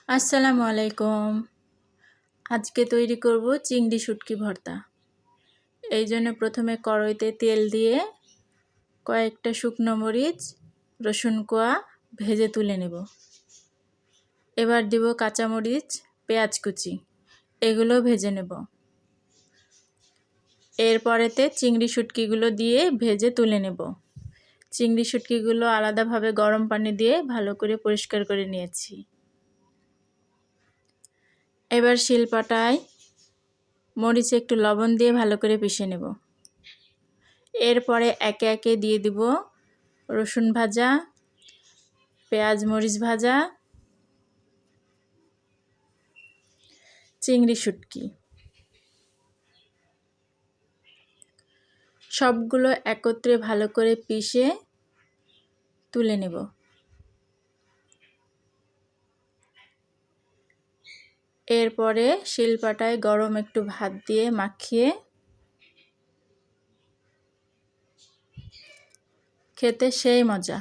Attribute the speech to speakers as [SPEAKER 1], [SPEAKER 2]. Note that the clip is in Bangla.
[SPEAKER 1] আসসালামু আলাইকুম। আজকে তৈরি করব চিংড়ি শুটকি ভর্তা। এই জন্য প্রথমে কড়াইতে তেল দিয়ে কয়েকটা শুকনো মরিচ, রসুন কোয়া ভেজে তুলে নেব। এবার দিব কাঁচামরিচ, পেঁয়াজ কুচি, এগুলো ভেজে নেব। এরপরেতে চিংড়ি শুটকিগুলো দিয়ে ভেজে তুলে নেব। চিংড়ি শুটকিগুলো আলাদাভাবে গরম পানি দিয়ে ভালো করে পরিষ্কার করে নিয়েছি। এবার শিলপাটায় মরিচে একটু লবণ দিয়ে ভালো করে পিষে নেব। এরপরে একে একে দিয়ে দিব রসুন ভাজা, পেঁয়াজ মরিচ ভাজা, চিংড়ি শুটকি, সবগুলো একত্রে ভালো করে পিষে তুলে নেব। এরপরে শিলপাটায় গরম একটু ভাত দিয়ে মাখিয়ে খেতে সেই মজা।